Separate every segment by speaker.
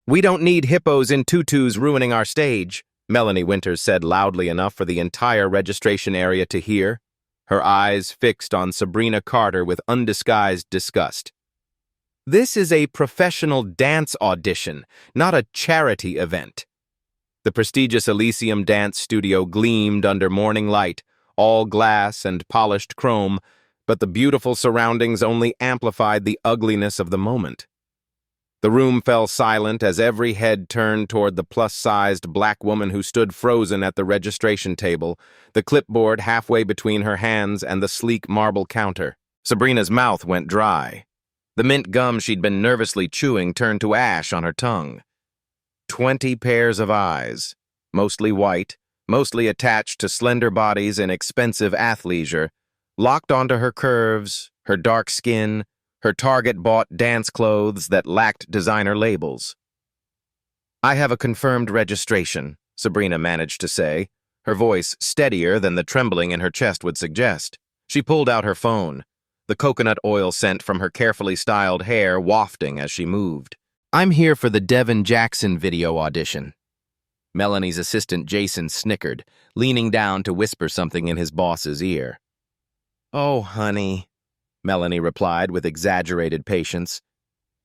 Speaker 1: "We don't need hippos in tutus ruining our stage," Melanie Winters said loudly enough for the entire registration area to hear, her eyes fixed on Sabrina Carter with undisguised disgust. "This is a professional dance audition, not a charity event." The prestigious Elysium Dance Studio gleamed under morning light, all glass and polished chrome, but the beautiful surroundings only amplified the ugliness of the moment. The room fell silent as every head turned toward the plus-sized black woman who stood frozen at the registration table, the clipboard halfway between her hands and the sleek marble counter. Sabrina's mouth went dry. The mint gum she'd been nervously chewing turned to ash on her tongue. 20 pairs of eyes, mostly white, mostly attached to slender bodies in expensive athleisure, locked onto her curves, her dark skin, her Target-bought dance clothes that lacked designer labels. "I have a confirmed registration," Sabrina managed to say, her voice steadier than the trembling in her chest would suggest. She pulled out her phone, the coconut oil scent from her carefully styled hair wafting as she moved. "I'm here for the Devin Jackson video audition." Melanie's assistant Jason snickered, leaning down to whisper something in his boss's ear. "Oh, honey," Melanie replied with exaggerated patience.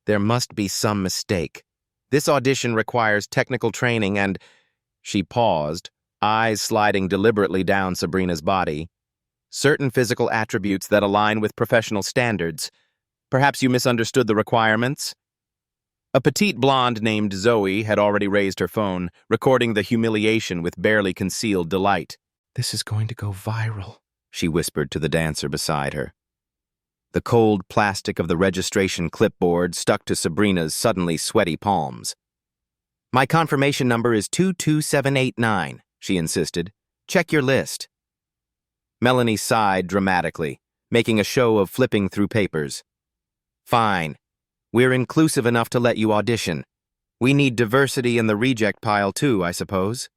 Speaker 1: "There must be some mistake. This audition requires technical training and—" She paused, eyes sliding deliberately down Sabrina's body. "Certain physical attributes that align with professional standards. Perhaps you misunderstood the requirements?" A petite blonde named Zoe had already raised her phone, recording the humiliation with barely concealed delight. "This is going to go viral," she whispered to the dancer beside her. The cold plastic of the registration clipboard stuck to Sabrina's suddenly sweaty palms. "My confirmation number is 22789, she insisted. "Check your list." Melanie sighed dramatically, making a show of flipping through papers. "Fine. We're inclusive enough to let you audition. We need diversity in the reject pile too, I suppose."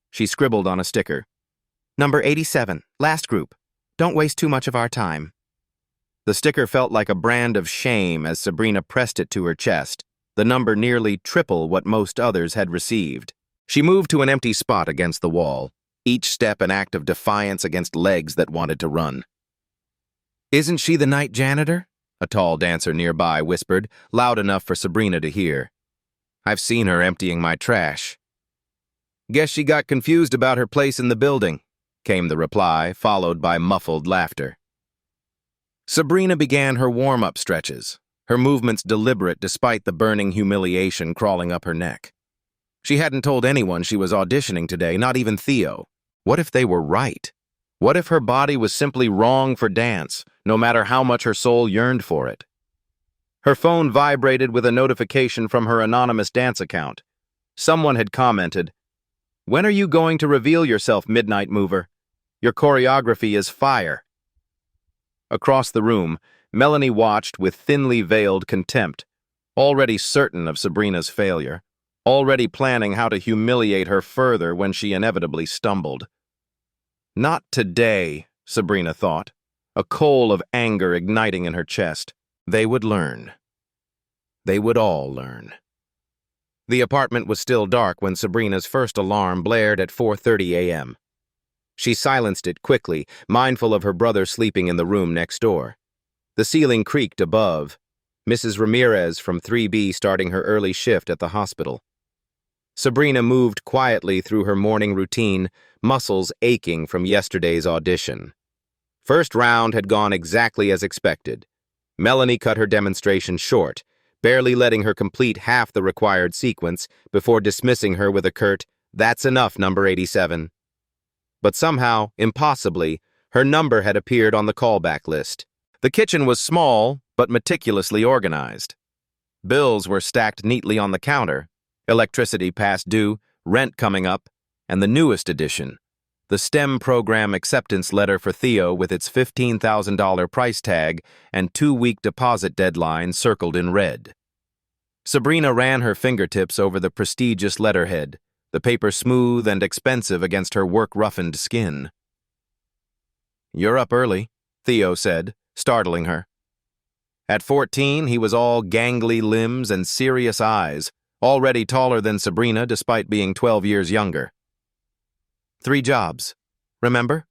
Speaker 1: She scribbled on a sticker. "Number 87, last group. Don't waste too much of our time." The sticker felt like a brand of shame as Sabrina pressed it to her chest, the number nearly triple what most others had received. She moved to an empty spot against the wall, each step an act of defiance against legs that wanted to run. "Isn't she the night janitor?" a tall dancer nearby whispered, loud enough for Sabrina to hear. "I've seen her emptying my trash." "Guess she got confused about her place in the building," came the reply, followed by muffled laughter. Sabrina began her warm-up stretches, her movements deliberate despite the burning humiliation crawling up her neck. She hadn't told anyone she was auditioning today, not even Theo. What if they were right? What if her body was simply wrong for dance, no matter how much her soul yearned for it? Her phone vibrated with a notification from her anonymous dance account. Someone had commented, "When are you going to reveal yourself, Midnight Mover? Your choreography is fire." Across the room, Melanie watched with thinly veiled contempt, already certain of Sabrina's failure, already planning how to humiliate her further when she inevitably stumbled. Not today, Sabrina thought, a coal of anger igniting in her chest. They would learn. They would all learn. The apartment was still dark when Sabrina's first alarm blared at 4:30 a.m. She silenced it quickly, mindful of her brother sleeping in the room next door. The ceiling creaked above, Mrs. Ramirez from 3B starting her early shift at the hospital. Sabrina moved quietly through her morning routine, muscles aching from yesterday's audition. First round had gone exactly as expected. Melanie cut her demonstration short, barely letting her complete half the required sequence before dismissing her with a curt, "That's enough, number 87. But somehow, impossibly, her number had appeared on the callback list. The kitchen was small, but meticulously organized. Bills were stacked neatly on the counter, electricity past due, rent coming up, and the newest addition, the STEM program acceptance letter for Theo with its $15,000 price tag and 2-week deposit deadline circled in red. Sabrina ran her fingertips over the prestigious letterhead, the paper smooth and expensive against her work-roughened skin. "You're up early," Theo said, startling her. At 14, he was all gangly limbs and serious eyes, already taller than Sabrina despite being 12 years younger. 3 jobs, remember?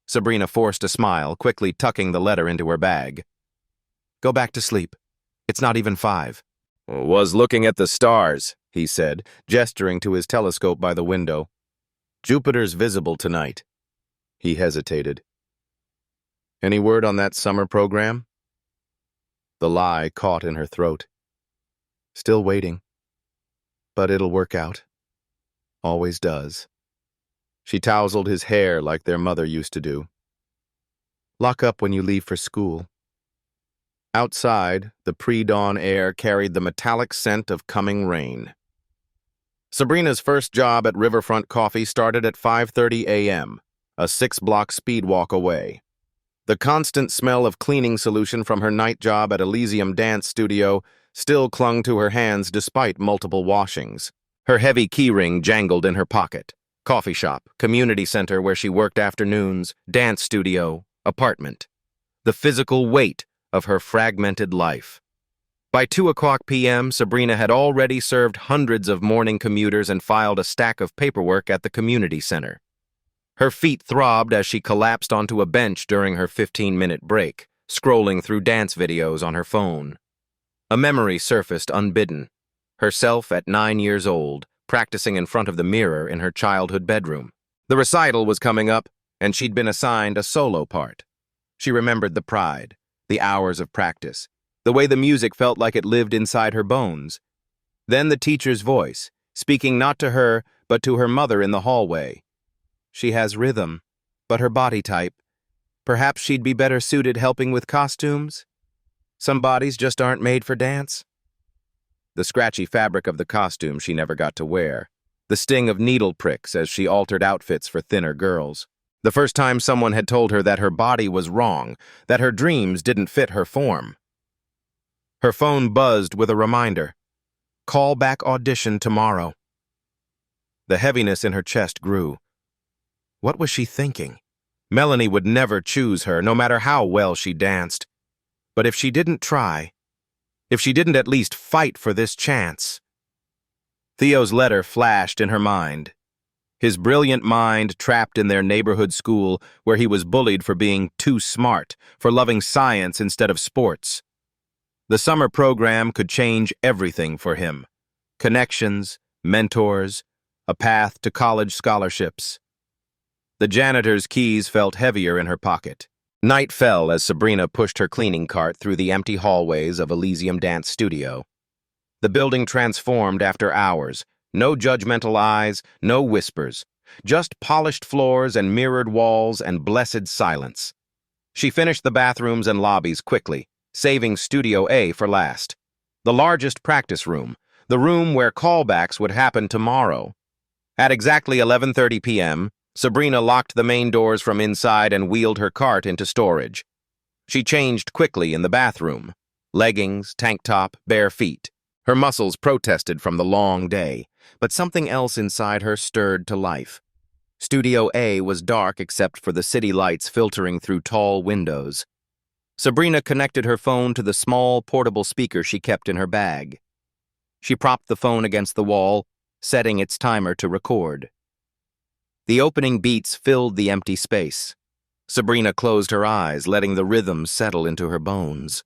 Speaker 1: Sabrina forced a smile, quickly tucking the letter into her bag. Go back to sleep. It's not even 5. Was looking at the stars, he said, gesturing to his telescope by the window. Jupiter's visible tonight. He hesitated. Any word on that summer program? The lie caught in her throat. Still waiting. But it'll work out. Always does. She tousled his hair like their mother used to do. Lock up when you leave for school. Outside, the pre-dawn air carried the metallic scent of coming rain. Sabrina's first job at Riverfront Coffee started at 5:30 a.m., a 6-block speed walk away. The constant smell of cleaning solution from her night job at Elysium Dance Studio still clung to her hands despite multiple washings. Her heavy keyring jangled in her pocket. Coffee shop, community center where she worked afternoons, dance studio, apartment. The physical weight of her fragmented life. By 2:00 p.m., Sabrina had already served hundreds of morning commuters and filed a stack of paperwork at the community center. Her feet throbbed as she collapsed onto a bench during her 15-minute break, scrolling through dance videos on her phone. A memory surfaced unbidden. Herself at 9 years old, practicing in front of the mirror in her childhood bedroom. The recital was coming up, and she'd been assigned a solo part. She remembered the pride, the hours of practice, the way the music felt like it lived inside her bones. Then the teacher's voice, speaking not to her, but to her mother in the hallway. She has rhythm, but her body type. Perhaps she'd be better suited helping with costumes? Some bodies just aren't made for dance. The scratchy fabric of the costume she never got to wear. The sting of needle pricks as she altered outfits for thinner girls. The first time someone had told her that her body was wrong, that her dreams didn't fit her form. Her phone buzzed with a reminder. Call back audition tomorrow. The heaviness in her chest grew. What was she thinking? Melanie would never choose her, no matter how well she danced. But if she didn't try, if she didn't at least fight for this chance. Theo's letter flashed in her mind. His brilliant mind trapped in their neighborhood school where he was bullied for being too smart, for loving science instead of sports. The summer program could change everything for him. Connections, mentors, a path to college scholarships. The janitor's keys felt heavier in her pocket. Night fell as Sabrina pushed her cleaning cart through the empty hallways of Elysium Dance Studio. The building transformed after hours. No judgmental eyes, no whispers. Just polished floors and mirrored walls and blessed silence. She finished the bathrooms and lobbies quickly, saving Studio A for last. The largest practice room, the room where callbacks would happen tomorrow. At exactly 11:30 p.m., Sabrina locked the main doors from inside and wheeled her cart into storage. She changed quickly in the bathroom. Leggings, tank top, bare feet. Her muscles protested from the long day, but something else inside her stirred to life. Studio A was dark except for the city lights filtering through tall windows. Sabrina connected her phone to the small, portable speaker she kept in her bag. She propped the phone against the wall, setting its timer to record. The opening beats filled the empty space. Sabrina closed her eyes, letting the rhythm settle into her bones.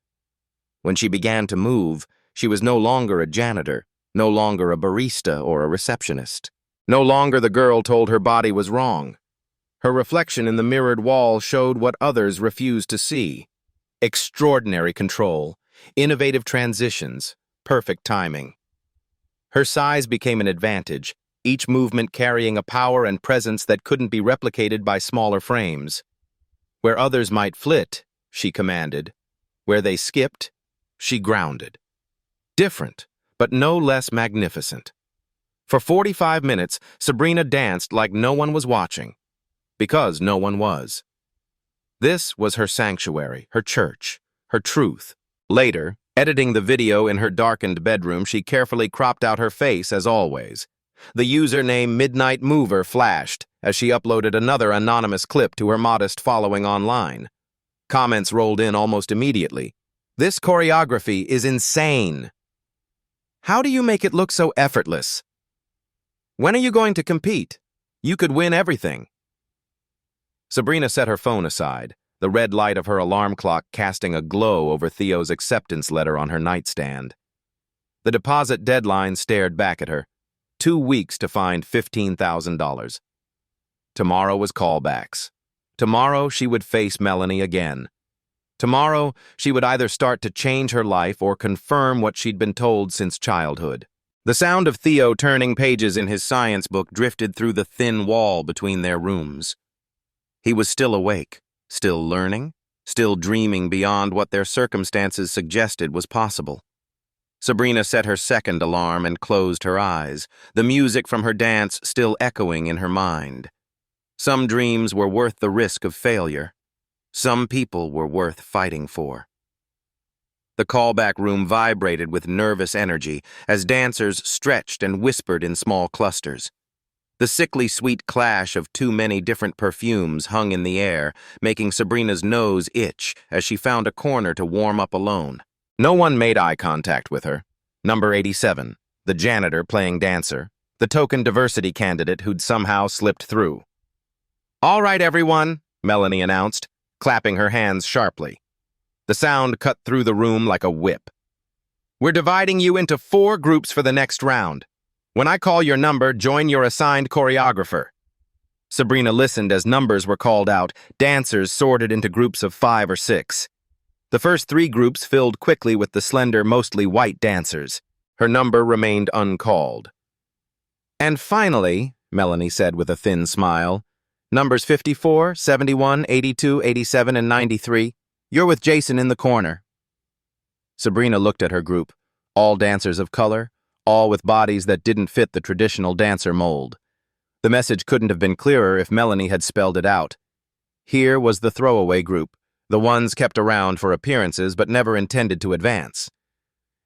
Speaker 1: When she began to move, she was no longer a janitor, no longer a barista or a receptionist. No longer the girl told her body was wrong. Her reflection in the mirrored wall showed what others refused to see. Extraordinary control, innovative transitions, perfect timing. Her size became an advantage, each movement carrying a power and presence that couldn't be replicated by smaller frames. Where others might flit, she commanded. Where they skipped, she grounded. Different, but no less magnificent. For 45 minutes, Sabrina danced like no one was watching, because no one was. This was her sanctuary, her church, her truth. Later, editing the video in her darkened bedroom, she carefully cropped out her face as always. The username Midnight Mover flashed as she uploaded another anonymous clip to her modest following online. Comments rolled in almost immediately. This choreography is insane. How do you make it look so effortless? When are you going to compete? You could win everything. Sabrina set her phone aside, the red light of her alarm clock casting a glow over Theo's acceptance letter on her nightstand. The deposit deadline stared back at her. 2 weeks to find $15,000. Tomorrow was callbacks. Tomorrow she would face Melanie again. Tomorrow she would either start to change her life or confirm what she'd been told since childhood. The sound of Theo turning pages in his science book drifted through the thin wall between their rooms. He was still awake, still learning, still dreaming beyond what their circumstances suggested was possible. Sabrina set her second alarm and closed her eyes, the music from her dance still echoing in her mind. Some dreams were worth the risk of failure. Some people were worth fighting for. The callback room vibrated with nervous energy as dancers stretched and whispered in small clusters. The sickly sweet clash of too many different perfumes hung in the air, making Sabrina's nose itch as she found a corner to warm up alone. No one made eye contact with her. Number 87, the janitor playing dancer, the token diversity candidate who'd somehow slipped through. "All right, everyone," Melanie announced, clapping her hands sharply. The sound cut through the room like a whip. "We're dividing you into 4 groups for the next round. When I call your number, join your assigned choreographer." Sabrina listened as numbers were called out, dancers sorted into groups of 5 or 6. The first 3 groups filled quickly with the slender, mostly white dancers. Her number remained uncalled. "And finally," Melanie said with a thin smile, "numbers 54, 71, 82, 87, and 93. You're with Jason in the corner." Sabrina looked at her group, all dancers of color, all with bodies that didn't fit the traditional dancer mold. The message couldn't have been clearer if Melanie had spelled it out. Here was the throwaway group, the ones kept around for appearances but never intended to advance.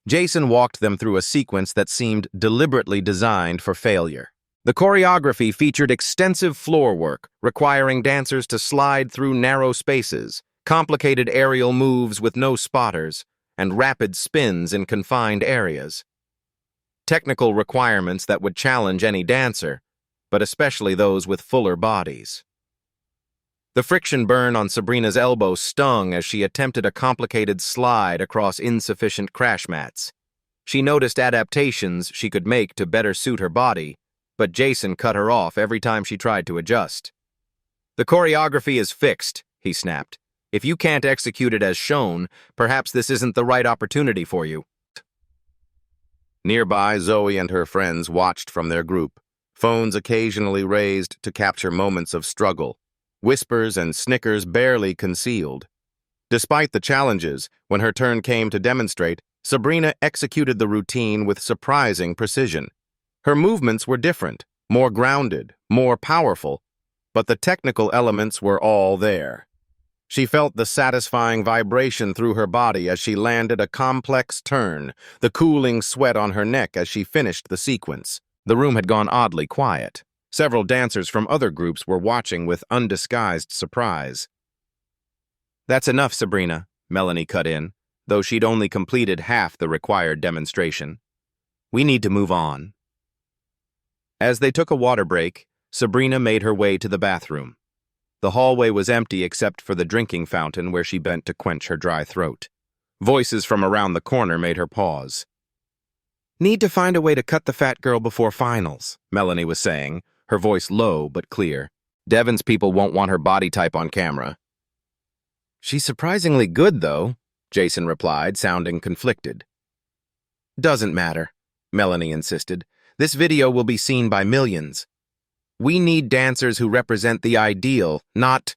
Speaker 1: Jason walked them through a sequence that seemed deliberately designed for failure. The choreography featured extensive floor work, requiring dancers to slide through narrow spaces, complicated aerial moves with no spotters, and rapid spins in confined areas. Technical requirements that would challenge any dancer, but especially those with fuller bodies. The friction burn on Sabrina's elbow stung as she attempted a complicated slide across insufficient crash mats. She noticed adaptations she could make to better suit her body, but Jason cut her off every time she tried to adjust. "The choreography is fixed," he snapped. "If you can't execute it as shown, perhaps this isn't the right opportunity for you." Nearby, Zoe and her friends watched from their group, phones occasionally raised to capture moments of struggle, whispers and snickers barely concealed. Despite the challenges, when her turn came to demonstrate, Sabrina executed the routine with surprising precision. Her movements were different, more grounded, more powerful, but the technical elements were all there. She felt the satisfying vibration through her body as she landed a complex turn, the cooling sweat on her neck as she finished the sequence. The room had gone oddly quiet. Several dancers from other groups were watching with undisguised surprise. "That's enough, Sabrina," Melanie cut in, though she'd only completed half the required demonstration. "We need to move on." As they took a water break, Sabrina made her way to the bathroom. The hallway was empty except for the drinking fountain where she bent to quench her dry throat. Voices from around the corner made her pause. "Need to find a way to cut the fat girl before finals," Melanie was saying, her voice low but clear. "Devon's people won't want her body type on camera." "She's surprisingly good, though," Jason replied, sounding conflicted. "Doesn't matter," Melanie insisted. "This video will be seen by millions. We need dancers who represent the ideal, not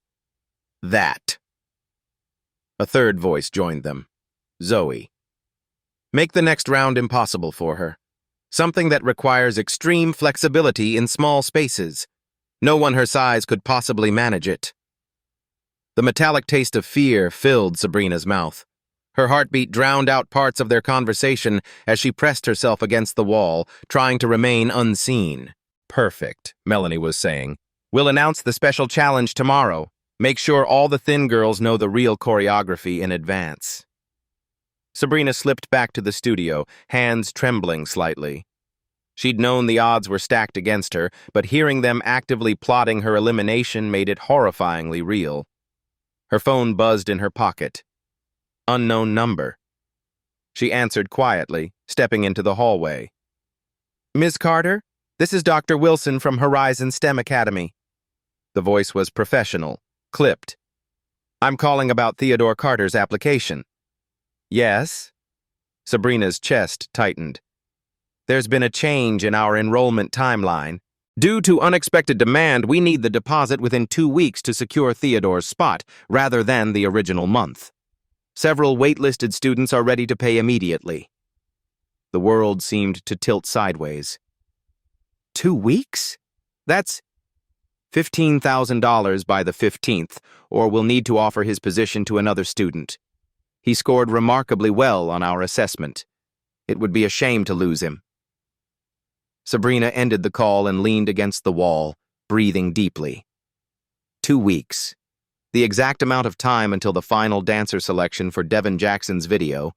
Speaker 1: that." A third voice joined them. Zoe. "Make the next round impossible for her. Something that requires extreme flexibility in small spaces. No one her size could possibly manage it." The metallic taste of fear filled Sabrina's mouth. Her heartbeat drowned out parts of their conversation as she pressed herself against the wall, trying to remain unseen. "Perfect," Melanie was saying. "We'll announce the special challenge tomorrow. Make sure all the thin girls know the real choreography in advance." Sabrina slipped back to the studio, hands trembling slightly. She'd known the odds were stacked against her, but hearing them actively plotting her elimination made it horrifyingly real. Her phone buzzed in her pocket. Unknown number. She answered quietly, stepping into the hallway. "Ms. Carter, this is Dr. Wilson from Horizon STEM Academy." The voice was professional, clipped. "I'm calling about Theodore Carter's application." "Yes?" Sabrina's chest tightened. "There's been a change in our enrollment timeline. Due to unexpected demand, we need the deposit within 2 weeks to secure Theodore's spot, rather than the original month. Several waitlisted students are ready to pay immediately." The world seemed to tilt sideways. 2 weeks? That's $15,000 by the 15th, or we'll need to offer his position to another student. He scored remarkably well on our assessment. It would be a shame to lose him. Sabrina ended the call and leaned against the wall, breathing deeply. 2 weeks. The exact amount of time until the final dancer selection for Devin Jackson's video,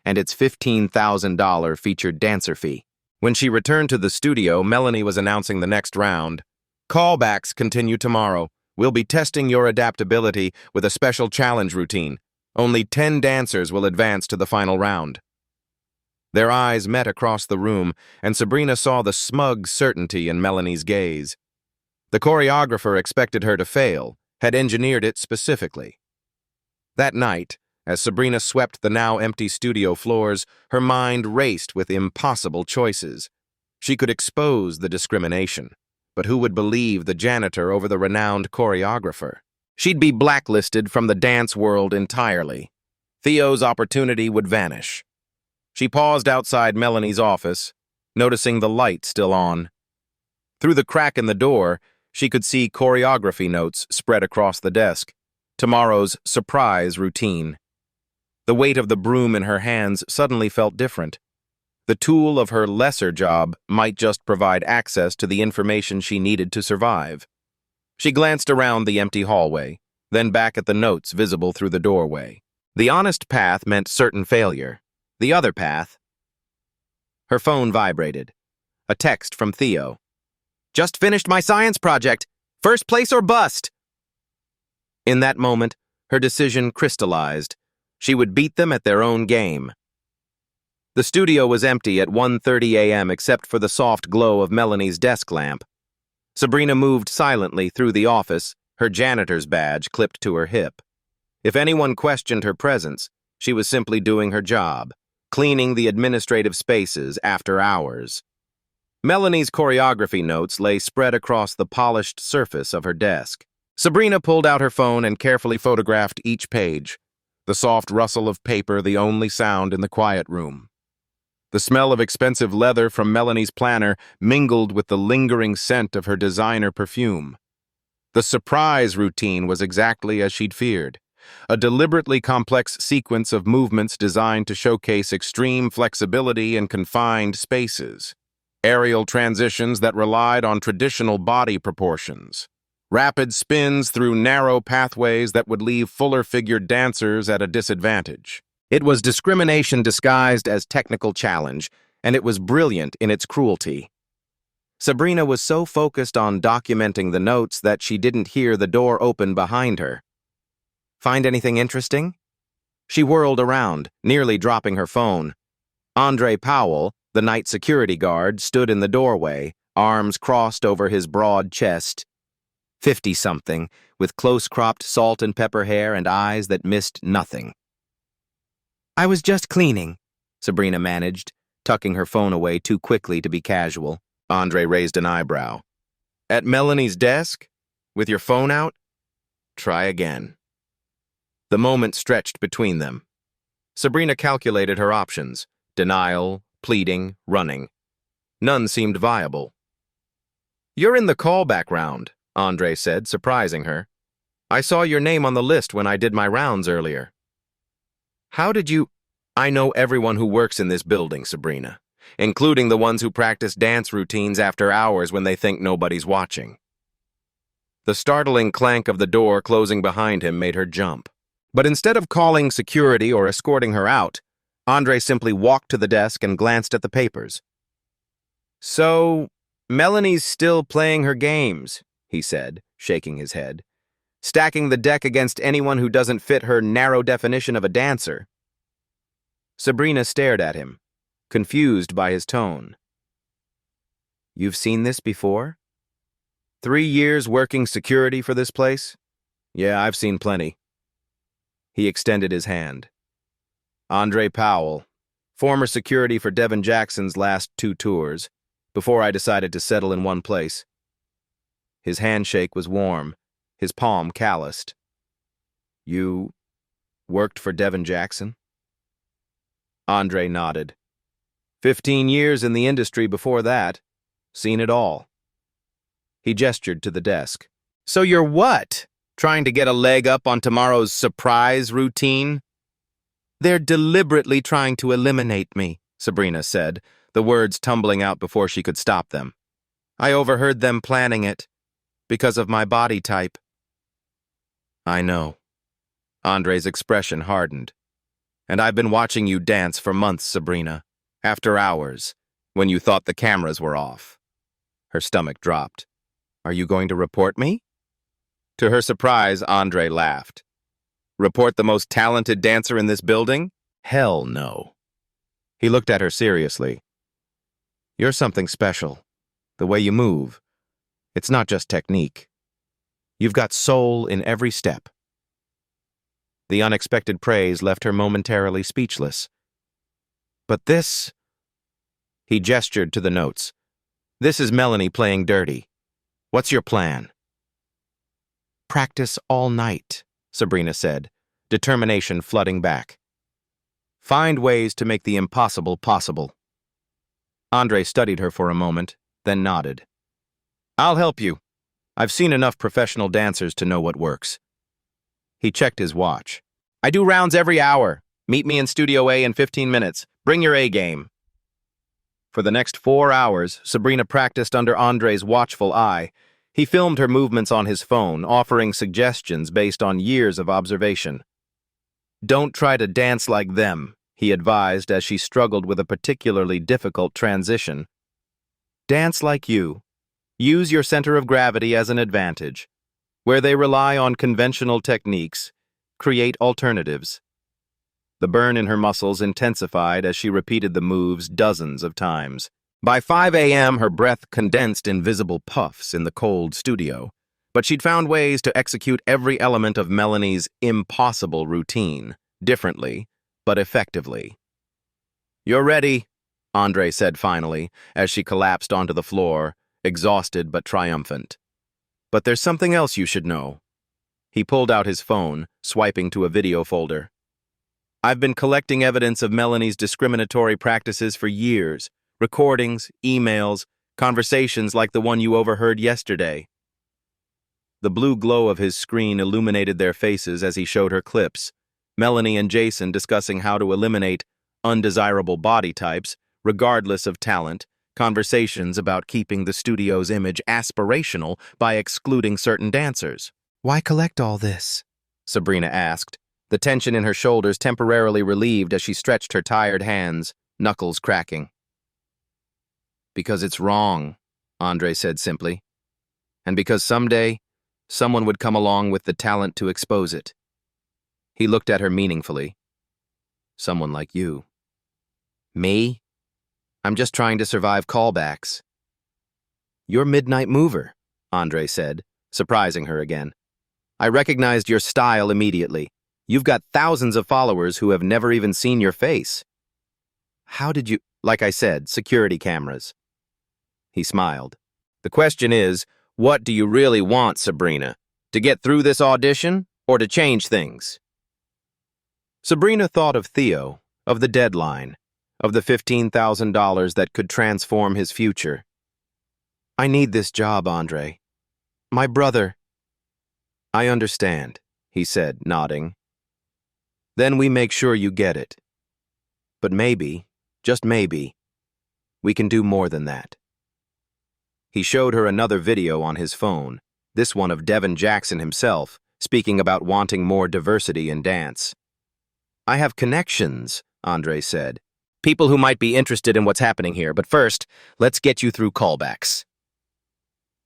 Speaker 1: and its $15,000 featured dancer fee. When she returned to the studio, Melanie was announcing the next round. "Callbacks continue tomorrow. We'll be testing your adaptability with a special challenge routine. Only 10 dancers will advance to the final round." Their eyes met across the room, and Sabrina saw the smug certainty in Melanie's gaze. The choreographer expected her to fail, had engineered it specifically. That night, as Sabrina swept the now empty studio floors, her mind raced with impossible choices. She could expose the discrimination, but who would believe the janitor over the renowned choreographer? She'd be blacklisted from the dance world entirely. Theo's opportunity would vanish. She paused outside Melanie's office, noticing the light still on. Through the crack in the door, she could see choreography notes spread across the desk. Tomorrow's surprise routine. The weight of the broom in her hands suddenly felt different. The tool of her lesser job might just provide access to the information she needed to survive. She glanced around the empty hallway, then back at the notes visible through the doorway. The honest path meant certain failure. The other path... Her phone vibrated. A text from Theo. "Just finished my science project. First place or bust." In that moment, her decision crystallized. She would beat them at their own game. The studio was empty at 1:30 a.m. except for the soft glow of Melanie's desk lamp. Sabrina moved silently through the office, her janitor's badge clipped to her hip. If anyone questioned her presence, she was simply doing her job, cleaning the administrative spaces after hours. Melanie's choreography notes lay spread across the polished surface of her desk. Sabrina pulled out her phone and carefully photographed each page, the soft rustle of paper the only sound in the quiet room. The smell of expensive leather from Melanie's planner mingled with the lingering scent of her designer perfume. The surprise routine was exactly as she'd feared. A deliberately complex sequence of movements designed to showcase extreme flexibility in confined spaces. Aerial transitions that relied on traditional body proportions. Rapid spins through narrow pathways that would leave fuller-figured dancers at a disadvantage. It was discrimination disguised as technical challenge, and it was brilliant in its cruelty. Sabrina was so focused on documenting the notes that she didn't hear the door open behind her. "Find anything interesting?" She whirled around, nearly dropping her phone. Andre Powell, the night security guard, stood in the doorway, arms crossed over his broad chest. 50-something, with close-cropped salt and pepper hair and eyes that missed nothing. "I was just cleaning," Sabrina managed, tucking her phone away too quickly to be casual. Andre raised an eyebrow. "At Melanie's desk? With your phone out? Try again." The moment stretched between them. Sabrina calculated her options: denial, pleading, running. None seemed viable. "You're in the callback round," Andre said, surprising her. "I saw your name on the list when I did my rounds earlier." "How did you—" "I know everyone who works in this building, Sabrina, including the ones who practice dance routines after hours when they think nobody's watching." The startling clank of the door closing behind him made her jump. But instead of calling security or escorting her out, Andre simply walked to the desk and glanced at the papers. So, Melanie's still playing her games, he said, shaking his head, stacking the deck against anyone who doesn't fit her narrow definition of a dancer. Sabrina stared at him, confused by his tone. You've seen this before? 3 years working security for this place? Yeah, I've seen plenty. He extended his hand. Andre Powell, former security for Devin Jackson's last 2 tours, before I decided to settle in one place. His handshake was warm, his palm calloused. You worked for Devin Jackson? Andre nodded. 15 years in the industry before that. Seen it all. He gestured to the desk. So you're what? Trying to get a leg up on tomorrow's surprise routine? They're deliberately trying to eliminate me, Sabrina said, the words tumbling out before she could stop them. I overheard them planning it, because of my body type. I know. Andre's expression hardened. And I've been watching you dance for months, Sabrina, after hours, when you thought the cameras were off. Her stomach dropped. Are you going to report me? To her surprise, Andre laughed. Report the most talented dancer in this building? Hell no. He looked at her seriously. You're something special. The way you move. It's not just technique. You've got soul in every step. The unexpected praise left her momentarily speechless. But this... He gestured to the notes. This is Melanie playing dirty. What's your plan? Practice all night, Sabrina said, determination flooding back. Find ways to make the impossible possible. Andre studied her for a moment, then nodded. I'll help you. I've seen enough professional dancers to know what works. He checked his watch. I do rounds every hour. Meet me in Studio A in 15 minutes. Bring your A game. For the next 4 hours, Sabrina practiced under Andre's watchful eye. He filmed her movements on his phone, offering suggestions based on years of observation. Don't try to dance like them, he advised as she struggled with a particularly difficult transition. Dance like you. Use your center of gravity as an advantage. Where they rely on conventional techniques, create alternatives. The burn in her muscles intensified as she repeated the moves dozens of times. By 5 a.m., her breath condensed in visible puffs in the cold studio, but she'd found ways to execute every element of Melanie's impossible routine, differently, but effectively. You're ready, Andre said finally, as she collapsed onto the floor, exhausted but triumphant. But there's something else you should know. He pulled out his phone, swiping to a video folder. I've been collecting evidence of Melanie's discriminatory practices for years. Recordings, emails, conversations like the one you overheard yesterday. The blue glow of his screen illuminated their faces as he showed her clips. Melanie and Jason discussing how to eliminate undesirable body types, regardless of talent, conversations about keeping the studio's image aspirational by excluding certain dancers. Why collect all this? Sabrina asked, the tension in her shoulders temporarily relieved as she stretched her tired hands, knuckles cracking. Because it's wrong, Andre said simply. And because someday, someone would come along with the talent to expose it. He looked at her meaningfully. Someone like you. Me? I'm just trying to survive callbacks. You're Midnight Mover, Andre said, surprising her again. I recognized your style immediately. You've got thousands of followers who have never even seen your face. How did you... Like I said, security cameras. He smiled. The question is, what do you really want, Sabrina? To get through this audition, or to change things? Sabrina thought of Theo, of the deadline, of the $15,000 that could transform his future. I need this job, Andre. My brother... I understand, he said, nodding. Then we make sure you get it. But maybe, just maybe, we can do more than that. He showed her another video on his phone, this one of Devin Jackson himself, speaking about wanting more diversity in dance. I have connections, Andre said. "People who might be interested in what's happening here, but first, let's get you through callbacks."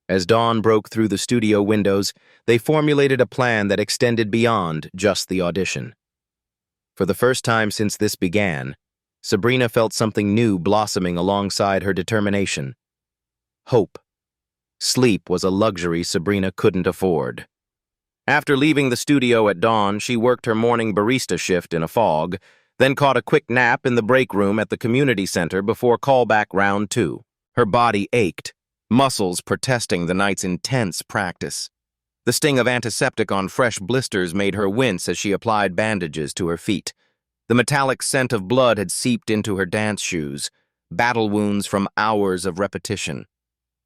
Speaker 1: As dawn broke through the studio windows, they formulated a plan that extended beyond just the audition. For the first time since this began, Sabrina felt something new blossoming alongside her determination. Hope. Sleep was a luxury Sabrina couldn't afford. After leaving the studio at dawn, she worked her morning barista shift in a fog, then caught a quick nap in the break room at the community center before callback round 2. Her body ached, muscles protesting the night's intense practice. The sting of antiseptic on fresh blisters made her wince as she applied bandages to her feet. The metallic scent of blood had seeped into her dance shoes, battle wounds from hours of repetition.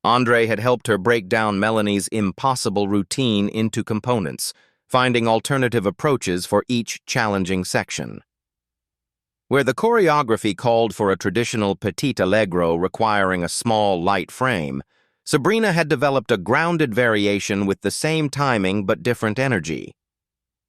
Speaker 1: Andre had helped her break down Melanie's impossible routine into components, finding alternative approaches for each challenging section. Where the choreography called for a traditional petit allegro requiring a small, light frame, Sabrina had developed a grounded variation with the same timing but different energy.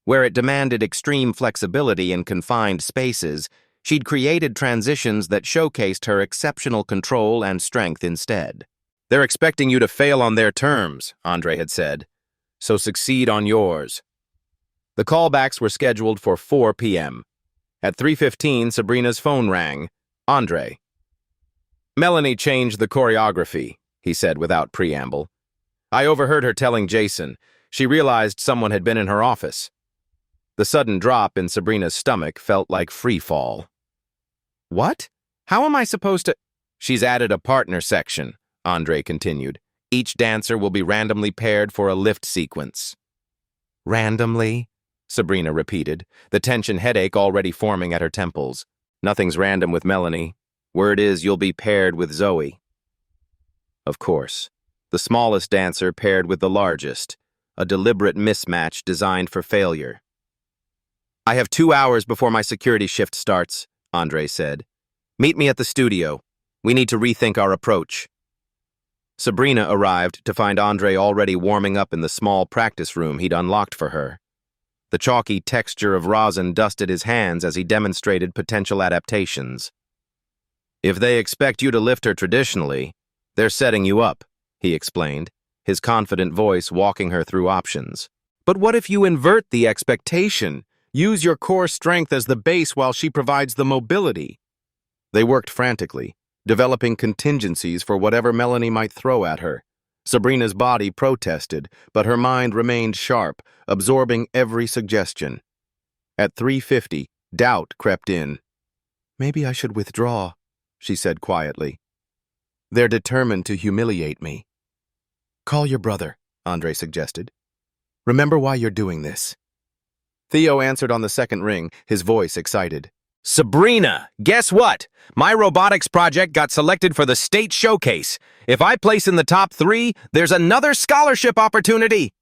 Speaker 1: Where it demanded extreme flexibility in confined spaces, she'd created transitions that showcased her exceptional control and strength instead. "They're expecting you to fail on their terms," Andre had said, "so succeed on yours." The callbacks were scheduled for 4 p.m. At 3:15, Sabrina's phone rang. Andre. "Melanie changed the choreography," he said without preamble. "I overheard her telling Jason. She realized someone had been in her office." The sudden drop in Sabrina's stomach felt like free fall. "What? How am I supposed to—" "She's added a partner section," Andre continued. "Each dancer will be randomly paired for a lift sequence." "Randomly?" Sabrina repeated, the tension headache already forming at her temples. "Nothing's random with Melanie. Word is you'll be paired with Zoe." Of course, the smallest dancer paired with the largest, a deliberate mismatch designed for failure. "I have 2 hours before my security shift starts," Andre said. "Meet me at the studio. We need to rethink our approach." Sabrina arrived to find Andre already warming up in the small practice room he'd unlocked for her. The chalky texture of rosin dusted his hands as he demonstrated potential adaptations. "If they expect you to lift her traditionally, they're setting you up," he explained, his confident voice walking her through options. "But what if you invert the expectation? Use your core strength as the base while she provides the mobility." They worked frantically, developing contingencies for whatever Melanie might throw at her. Sabrina's body protested, but her mind remained sharp, absorbing every suggestion. At 3:50, doubt crept in. "Maybe I should withdraw," she said quietly. "They're determined to humiliate me." "Call your brother," Andre suggested. "Remember why you're doing this." Theo answered on the second ring, his voice excited. "Sabrina, guess what? My robotics project got selected for the state showcase. If I place in the top 3, there's another scholarship opportunity."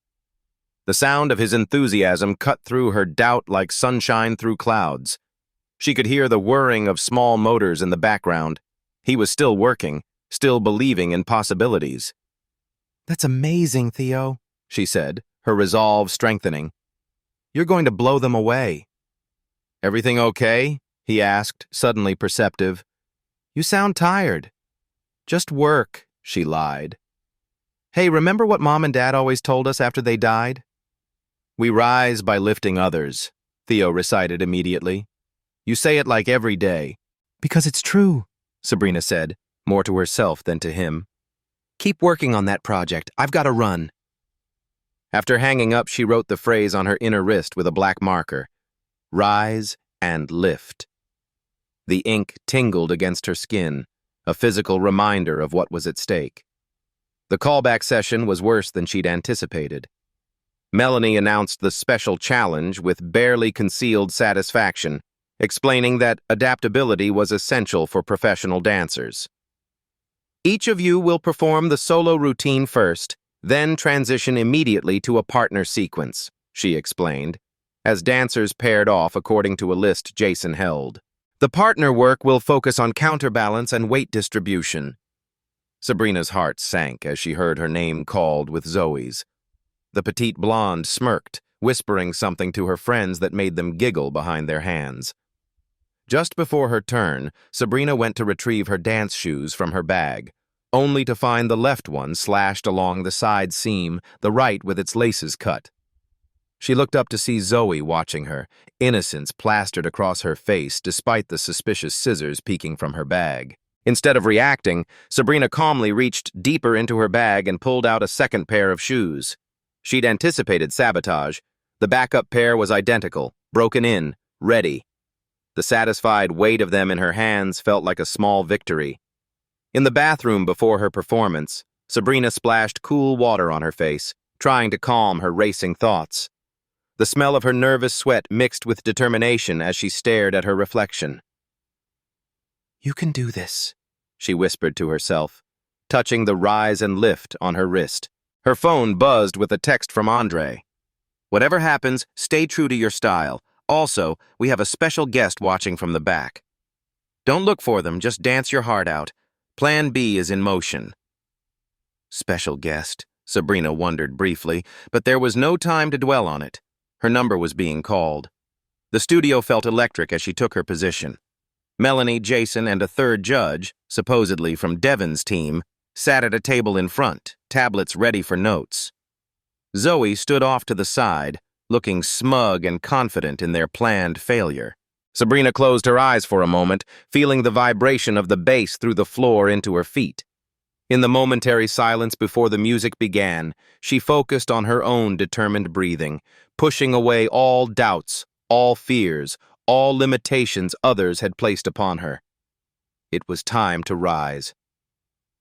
Speaker 1: The sound of his enthusiasm cut through her doubt like sunshine through clouds. She could hear the whirring of small motors in the background. He was still working, still believing in possibilities. "That's amazing, Theo," she said, her resolve strengthening. "You're going to blow them away." "Everything okay?" he asked, suddenly perceptive. "You sound tired." "Just work," she lied. "Hey, remember what Mom and Dad always told us after they died?" "We rise by lifting others," Theo recited immediately. "You say it like every day." "Because it's true," Sabrina said, more to herself than to him. "Keep working on that project. I've got to run." After hanging up, she wrote the phrase on her inner wrist with a black marker. Rise and lift. The ink tingled against her skin, a physical reminder of what was at stake. The callback session was worse than she'd anticipated. Melanie announced the special challenge with barely concealed satisfaction, explaining that adaptability was essential for professional dancers. "Each of you will perform the solo routine first, then transition immediately to a partner sequence," she explained, as dancers paired off according to a list Jason held. "The partner work will focus on counterbalance and weight distribution." Sabrina's heart sank as she heard her name called with Zoe's. The petite blonde smirked, whispering something to her friends that made them giggle behind their hands. Just before her turn, Sabrina went to retrieve her dance shoes from her bag, only to find the left one slashed along the side seam, the right with its laces cut. She looked up to see Zoe watching her, innocence plastered across her face despite the suspicious scissors peeking from her bag. Instead of reacting, Sabrina calmly reached deeper into her bag and pulled out a second pair of shoes. She'd anticipated sabotage. The backup pair was identical, broken in, ready. The satisfied weight of them in her hands felt like a small victory. In the bathroom before her performance, Sabrina splashed cool water on her face, trying to calm her racing thoughts. The smell of her nervous sweat mixed with determination as she stared at her reflection. "You can do this," she whispered to herself, touching the rise and lift on her wrist. Her phone buzzed with a text from Andre. "Whatever happens, stay true to your style. Also, we have a special guest watching from the back. Don't look for them, just dance your heart out. Plan B is in motion." Special guest, Sabrina wondered briefly, but there was no time to dwell on it. Her number was being called. The studio felt electric as she took her position. Melanie, Jason, and a third judge, supposedly from Devin's team, sat at a table in front, tablets ready for notes. Zoe stood off to the side, looking smug and confident in their planned failure. Sabrina closed her eyes for a moment, feeling the vibration of the bass through the floor into her feet. In the momentary silence before the music began, she focused on her own determined breathing, pushing away all doubts, all fears, all limitations others had placed upon her. It was time to rise.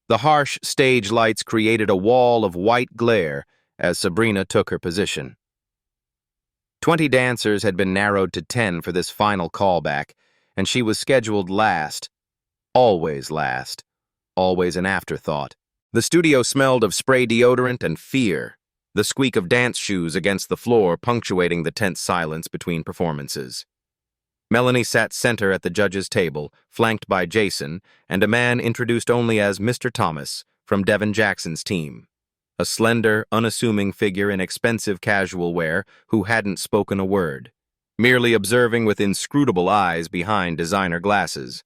Speaker 1: The harsh stage lights created a wall of white glare as Sabrina took her position. 20 dancers had been narrowed to 10 for this final callback, and she was scheduled last, always an afterthought. The studio smelled of spray deodorant and fear, the squeak of dance shoes against the floor punctuating the tense silence between performances. Melanie sat center at the judges' table, flanked by Jason and a man introduced only as Mr. Thomas from Devin Jackson's team. A slender, unassuming figure in expensive casual wear who hadn't spoken a word, merely observing with inscrutable eyes behind designer glasses.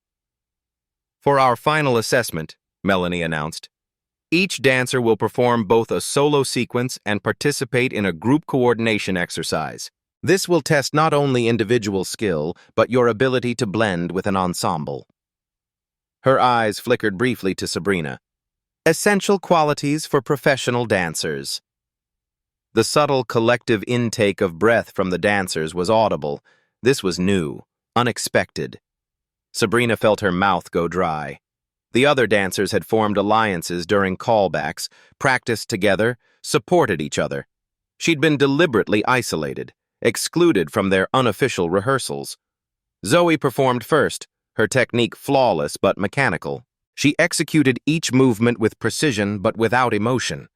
Speaker 1: "For our final assessment," Melanie announced, "each dancer will perform both a solo sequence and participate in a group coordination exercise. This will test not only individual skill, but your ability to blend with an ensemble." Her eyes flickered briefly to Sabrina. "Essential qualities for professional dancers." The subtle collective intake of breath from the dancers was audible. This was new, unexpected. Sabrina felt her mouth go dry. The other dancers had formed alliances during callbacks, practiced together, supported each other. She'd been deliberately isolated, excluded from their unofficial rehearsals. Zoe performed first, her technique flawless but mechanical. She executed each movement with precision but without emotion.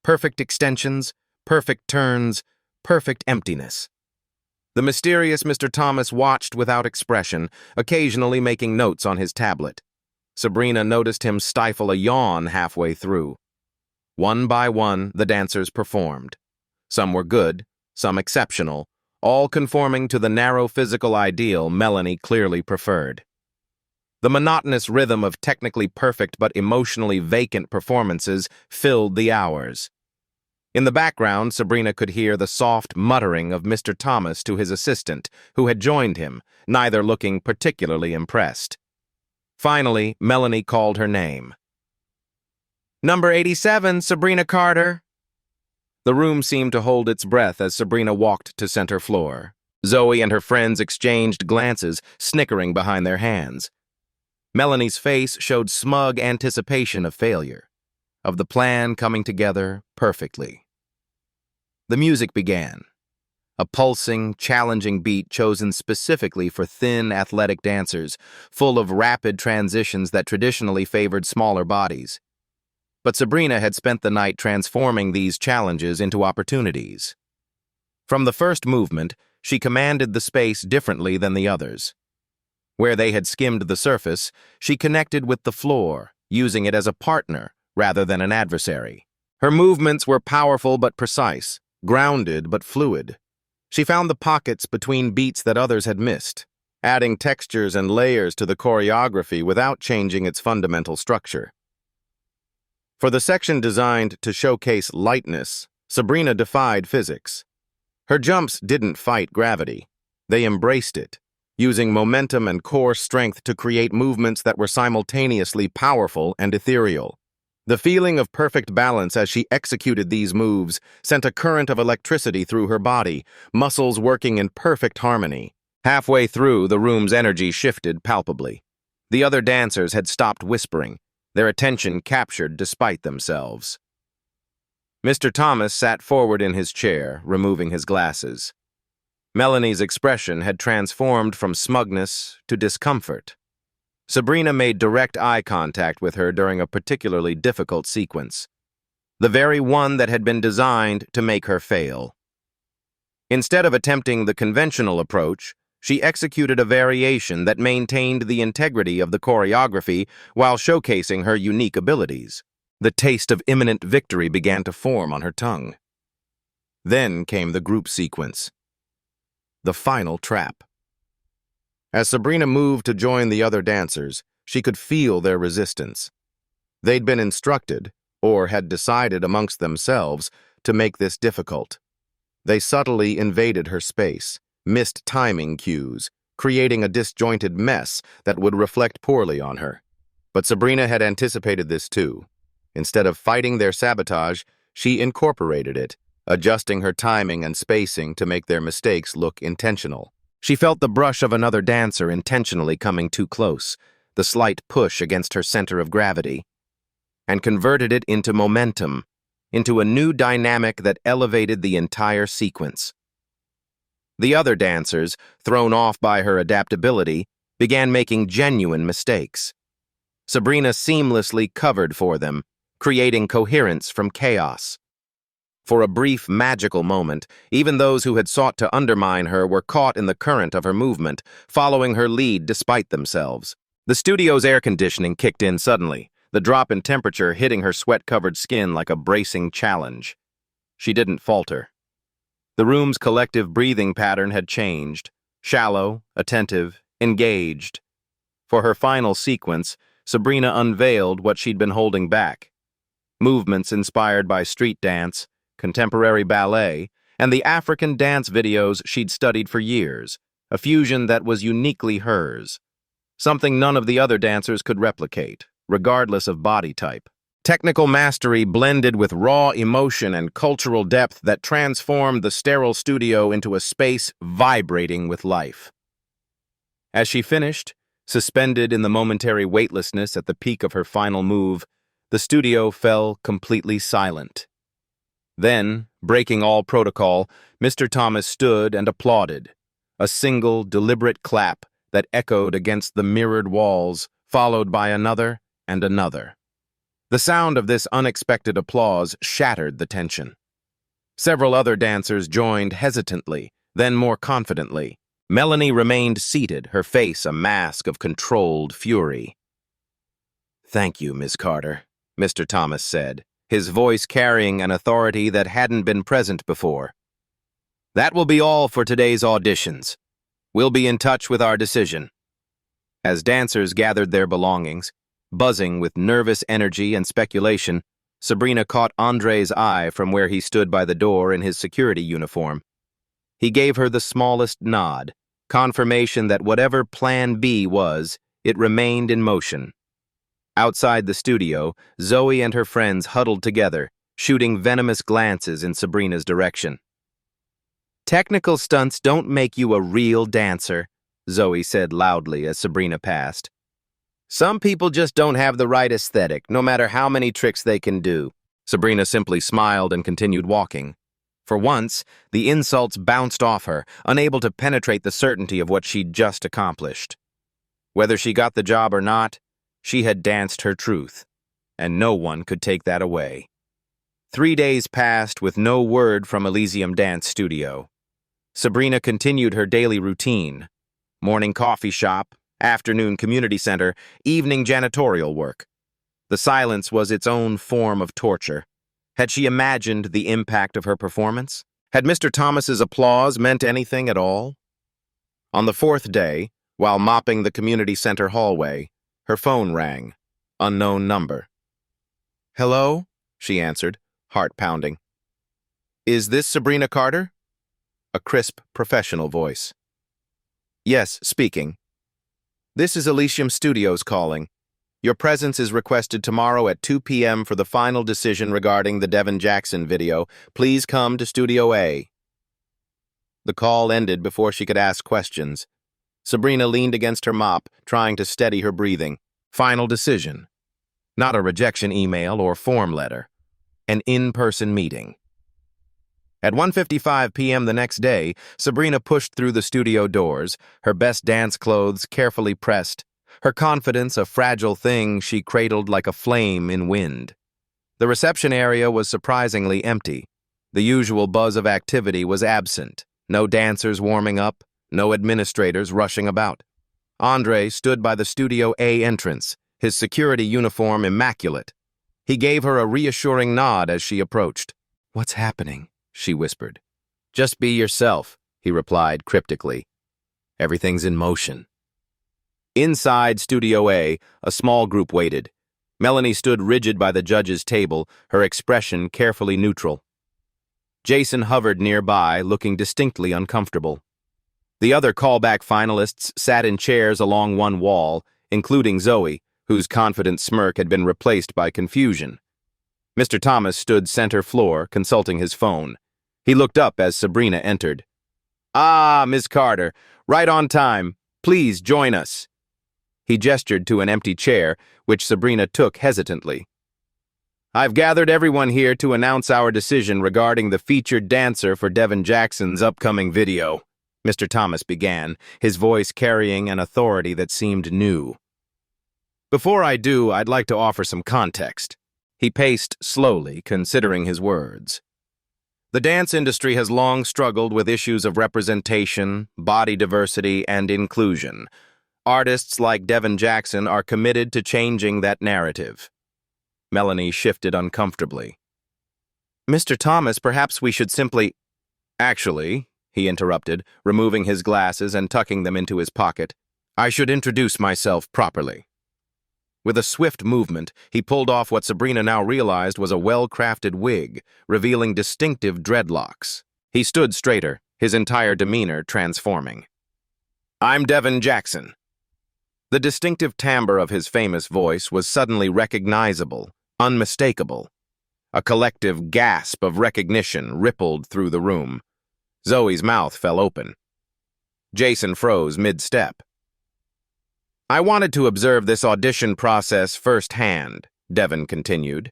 Speaker 1: Perfect extensions, perfect turns, perfect emptiness. The mysterious Mr. Thomas watched without expression, occasionally making notes on his tablet. Sabrina noticed him stifle a yawn halfway through. One by one, the dancers performed. Some were good, some exceptional, all conforming to the narrow physical ideal Melanie clearly preferred. The monotonous rhythm of technically perfect but emotionally vacant performances filled the hours. In the background, Sabrina could hear the soft muttering of Mr. Thomas to his assistant, who had joined him, neither looking particularly impressed. Finally, Melanie called her name. "Number 87, Sabrina Carter." The room seemed to hold its breath as Sabrina walked to center floor. Zoe and her friends exchanged glances, snickering behind their hands. Melanie's face showed smug anticipation of failure, of the plan coming together perfectly. The music began, a pulsing, challenging beat chosen specifically for thin, athletic dancers, full of rapid transitions that traditionally favored smaller bodies. But Sabrina had spent the night transforming these challenges into opportunities. From the first movement, she commanded the space differently than the others. Where they had skimmed the surface, she connected with the floor, using it as a partner rather than an adversary. Her movements were powerful but precise, grounded but fluid. She found the pockets between beats that others had missed, adding textures and layers to the choreography without changing its fundamental structure. For the section designed to showcase lightness, Sabrina defied physics. Her jumps didn't fight gravity. They embraced it, using momentum and core strength to create movements that were simultaneously powerful and ethereal. The feeling of perfect balance as she executed these moves sent a current of electricity through her body, muscles working in perfect harmony. Halfway through, the room's energy shifted palpably. The other dancers had stopped whispering, their attention captured despite themselves. Mr. Thomas sat forward in his chair, removing his glasses. Melanie's expression had transformed from smugness to discomfort. Sabrina made direct eye contact with her during a particularly difficult sequence, the very one that had been designed to make her fail. Instead of attempting the conventional approach, she executed a variation that maintained the integrity of the choreography while showcasing her unique abilities. The taste of imminent victory began to form on her tongue. Then came the group sequence, the final trap. As Sabrina moved to join the other dancers, she could feel their resistance. They'd been instructed, or had decided amongst themselves, to make this difficult. They subtly invaded her space, missed timing cues, creating a disjointed mess that would reflect poorly on her. But Sabrina had anticipated this too. Instead of fighting their sabotage, she incorporated it, adjusting her timing and spacing to make their mistakes look intentional. She felt the brush of another dancer intentionally coming too close, the slight push against her center of gravity, and converted it into momentum, into a new dynamic that elevated the entire sequence. The other dancers, thrown off by her adaptability, began making genuine mistakes. Sabrina seamlessly covered for them, creating coherence from chaos. For a brief, magical moment, even those who had sought to undermine her were caught in the current of her movement, following her lead despite themselves. The studio's air conditioning kicked in suddenly, the drop in temperature hitting her sweat-covered skin like a bracing challenge. She didn't falter. The room's collective breathing pattern had changed, shallow, attentive, engaged. For her final sequence, Sabrina unveiled what she'd been holding back. Movements inspired by street dance, contemporary ballet, and the African dance videos she'd studied for years, a fusion that was uniquely hers. Something none of the other dancers could replicate, regardless of body type. Technical mastery blended with raw emotion and cultural depth that transformed the sterile studio into a space vibrating with life. As she finished, suspended in the momentary weightlessness at the peak of her final move, the studio fell completely silent. Then, breaking all protocol, Mr. Thomas stood and applauded, a single, deliberate clap that echoed against the mirrored walls, followed by another and another. The sound of this unexpected applause shattered the tension. Several other dancers joined hesitantly, then more confidently. Melanie remained seated, her face a mask of controlled fury. "Thank you, Miss Carter," Mr. Thomas said, his voice carrying an authority that hadn't been present before. "That will be all for today's auditions. We'll be in touch with our decision." As dancers gathered their belongings, buzzing with nervous energy and speculation, Sabrina caught Andre's eye from where he stood by the door in his security uniform. He gave her the smallest nod, confirmation that whatever Plan B was, it remained in motion. Outside the studio, Zoe and her friends huddled together, shooting venomous glances in Sabrina's direction. "Technical stunts don't make you a real dancer," Zoe said loudly as Sabrina passed. "Some people just don't have the right aesthetic, no matter how many tricks they can do." Sabrina simply smiled and continued walking. For once, the insults bounced off her, unable to penetrate the certainty of what she'd just accomplished. Whether she got the job or not, she had danced her truth, and no one could take that away. 3 days passed with no word from Elysium Dance Studio. Sabrina continued her daily routine: morning coffee shop, afternoon community center, evening janitorial work. The silence was its own form of torture. Had she imagined the impact of her performance? Had Mr. Thomas's applause meant anything at all? On the 4th day, While mopping the community center hallway, her phone rang. Unknown number. "Hello?" she answered, heart pounding. "Is this Sabrina Carter?" A crisp, professional voice. "Yes, speaking. This is Elysium Studios calling. Your presence is requested tomorrow at 2 p.m. for the final decision regarding the Devin Jackson video. Please come to Studio A." The call ended before she could ask questions. Sabrina leaned against her mop, trying to steady her breathing. Final decision. Not a rejection email or form letter. An in-person meeting. At 1:55 p.m. the next day, Sabrina pushed through the studio doors, her best dance clothes carefully pressed, her confidence a fragile thing she cradled like a flame in wind. The reception area was surprisingly empty. The usual buzz of activity was absent. No dancers warming up, no administrators rushing about. Andre stood by the Studio A entrance, his security uniform immaculate. He gave her a reassuring nod as she approached. "What's happening?" she whispered. "Just be yourself," he replied cryptically. "Everything's in motion." Inside Studio A, a small group waited. Melanie stood rigid by the judge's table, her expression carefully neutral. Jason hovered nearby, looking distinctly uncomfortable. The other callback finalists sat in chairs along one wall, including Zoe, whose confident smirk had been replaced by confusion. Mr. Thomas stood center floor, consulting his phone. He looked up as Sabrina entered. "Ah, Miss Carter, right on time. Please join us." He gestured to an empty chair, which Sabrina took hesitantly. "I've gathered everyone here to announce our decision regarding the featured dancer for Devin Jackson's upcoming video," Mr. Thomas began, his voice carrying an authority that seemed new. "Before I do, I'd like to offer some context." He paced slowly, considering his words. "The dance industry has long struggled with issues of representation, body diversity, and inclusion. Artists like Devin Jackson are committed to changing that narrative." Melanie shifted uncomfortably. "Mr. Thomas, perhaps we should simply—" "Actually," he interrupted, removing his glasses and tucking them into his pocket, "I should introduce myself properly." With a swift movement, he pulled off what Sabrina now realized was a well-crafted wig, revealing distinctive dreadlocks. He stood straighter, his entire demeanor transforming. "I'm Devin Jackson." The distinctive timbre of his famous voice was suddenly recognizable, unmistakable. A collective gasp of recognition rippled through the room. Zoe's mouth fell open. Jason froze mid-step. "I wanted to observe this audition process firsthand," Devin continued,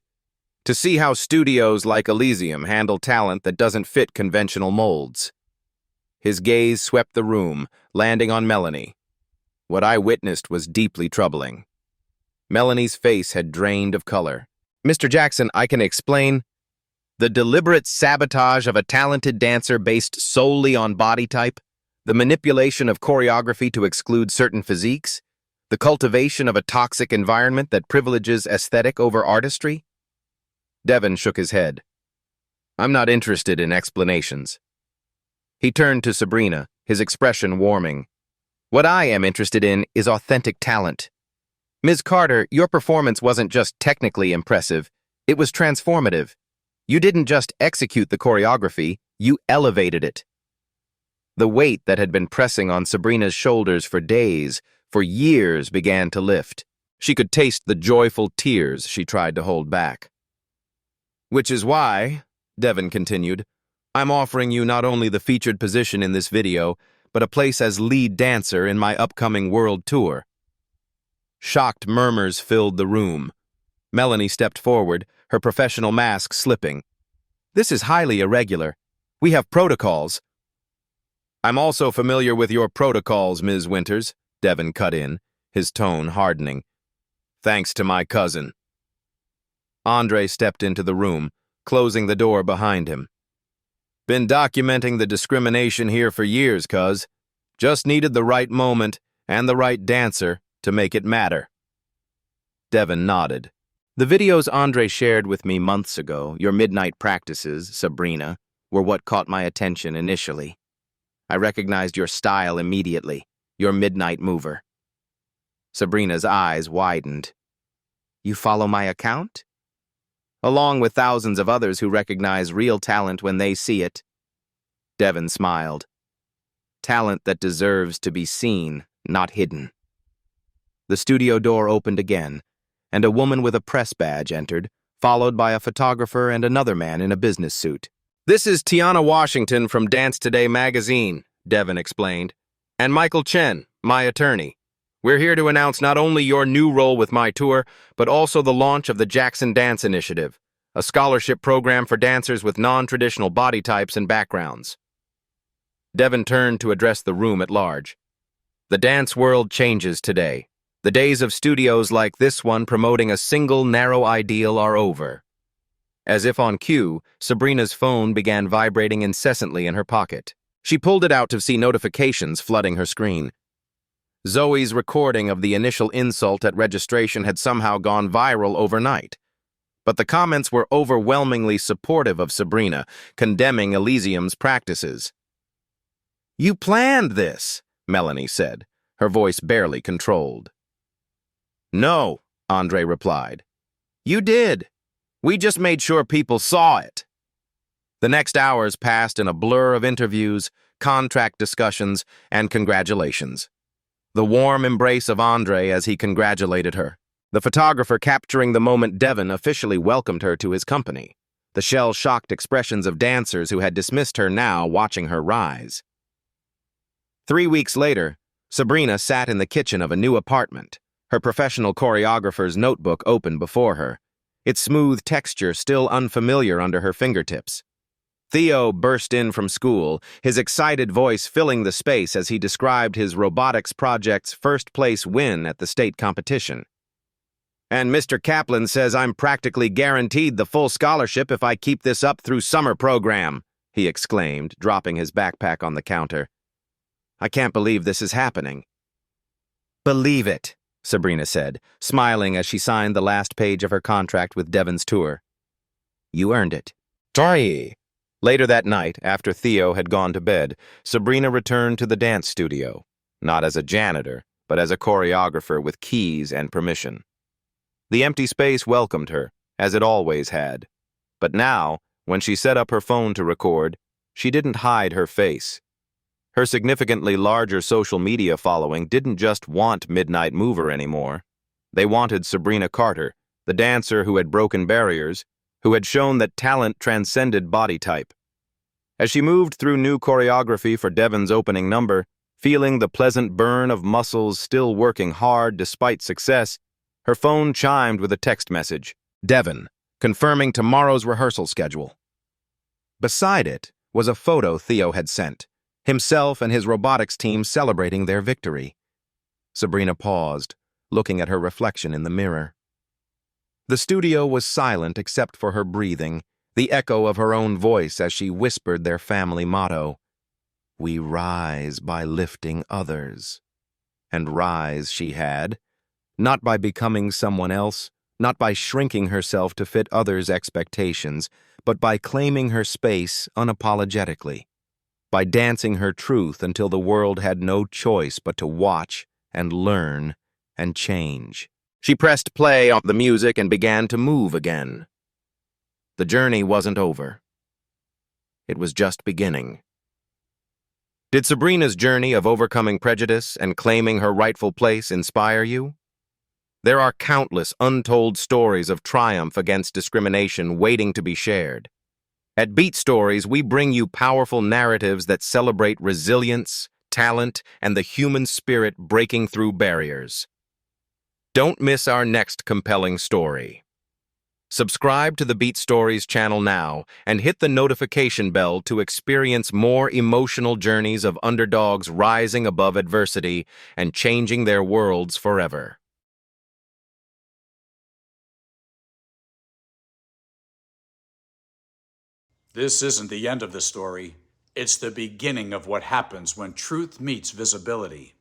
Speaker 1: "to see how studios like Elysium handle talent that doesn't fit conventional molds." His gaze swept the room, landing on Melanie. What I witnessed was deeply troubling. Melanie's face had drained of color. "Mr. Jackson, I can explain. The deliberate sabotage of a talented dancer based solely on body type, the manipulation of choreography to exclude certain physiques, the cultivation of a toxic environment that privileges aesthetic over artistry." Devin shook his head. "I'm not interested in explanations." He turned to Sabrina, his expression warming. "What I am interested in is authentic talent. Ms. Carter, your performance wasn't just technically impressive, it was transformative. You didn't just execute the choreography, you elevated it." The weight that had been pressing on Sabrina's shoulders for days, for years, began to lift. She could taste the joyful tears she tried to hold back. "Which is why," Devin continued, "I'm offering you not only the featured position in this video, but a place as lead dancer in my upcoming world tour." Shocked murmurs filled the room. Melanie stepped forward, her professional mask slipping. "This is highly irregular. We have protocols." "I'm also familiar with your protocols, Ms. Winters," Devin cut in, his tone hardening. "Thanks to my cousin." Andre stepped into the room, closing the door behind him. "Been documenting the discrimination here for years, cuz. Just needed the right moment and the right dancer to make it matter." Devin nodded. "The videos Andre shared with me months ago, your midnight practices, Sabrina, were what caught my attention initially. I recognized your style immediately. your midnight mover. Sabrina's eyes widened. You follow my account? Along with thousands of others who recognize real talent when they see it. Devon smiled. Talent that deserves to be seen, not hidden. The studio door opened again, and a woman with a press badge entered, followed by a photographer and another man in a business suit. This is Tiana Washington from Dance Today magazine, Devon explained, and Michael Chen, my attorney. We're here to announce not only your new role with my tour, but also the launch of the Jackson Dance Initiative, a scholarship program for dancers with non-traditional body types and backgrounds. Devon turned to address the room at large. The dance world changes today. The days of studios like this one promoting a single narrow ideal are over. As if on cue, Sabrina's phone began vibrating incessantly in her pocket. She pulled it out to see notifications flooding her screen. Zoe's recording of the initial insult at registration had somehow gone viral overnight. But the comments were overwhelmingly supportive of Sabrina, condemning Elysium's practices. You planned this, Melanie said, her voice barely controlled. No, Andre replied. You did. We just made sure people saw it. The next hours passed in a blur of interviews, contract discussions, and congratulations. The warm embrace of Andre as he congratulated her. The photographer capturing the moment Devon officially welcomed her to his company. The shell-shocked expressions of dancers who had dismissed her now watching her rise. 3 weeks later, Sabrina sat in the kitchen of a new apartment, her professional choreographer's notebook open before her, its smooth texture still unfamiliar under her fingertips. Theo burst in from school, his excited voice filling the space as he described his robotics project's first-place win at the state competition. And Mr. Kaplan says I'm practically guaranteed the full scholarship if I keep this up through summer program, he exclaimed, dropping his backpack on the counter. I can't believe this is happening. Believe it, Sabrina said, smiling as she signed the last page of her contract with Devon's tour. You earned it. Sorry. Later that night, after Theo had gone to bed, Sabrina returned to the dance studio, not as a janitor, but as a choreographer with keys and permission. The empty space welcomed her, as it always had. But now, when she set up her phone to record, she didn't hide her face. Her significantly larger social media following didn't just want Midnight Mover anymore. They wanted Sabrina Carter, the dancer who had broken barriers, who had shown that talent transcended body type. As she moved through new choreography for Devon's opening number, feeling the pleasant burn of muscles still working hard despite success, her phone chimed with a text message. Devon, confirming tomorrow's rehearsal schedule. Beside it was a photo Theo had sent, himself and his robotics team celebrating their victory. Sabrina paused, looking at her reflection in the mirror. The studio was silent except for her breathing, the echo of her own voice as she whispered their family motto. We rise by lifting others. And rise she had, not by becoming someone else, not by shrinking herself to fit others' expectations, but by claiming her space unapologetically, by dancing her truth until the world had no choice but to watch and learn and change. She pressed play on the music and began to move again. The journey wasn't over. It was just beginning. Did Sabrina's journey of overcoming prejudice and claiming her rightful place inspire you? There are countless untold stories of triumph against discrimination waiting to be shared. At Beat Stories, we bring you powerful narratives that celebrate resilience, talent, and the human spirit breaking through barriers. Don't miss our next compelling story. Subscribe to the Beat Stories channel now and hit the notification bell to experience more emotional journeys of underdogs rising above adversity and changing their worlds forever.
Speaker 2: This isn't the end of the story. It's the beginning of what happens when truth meets visibility.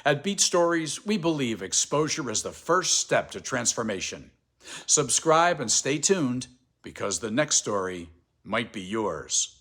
Speaker 2: At Beat Stories, we believe exposure is the first step to transformation. Subscribe and stay tuned, because the next story might be yours.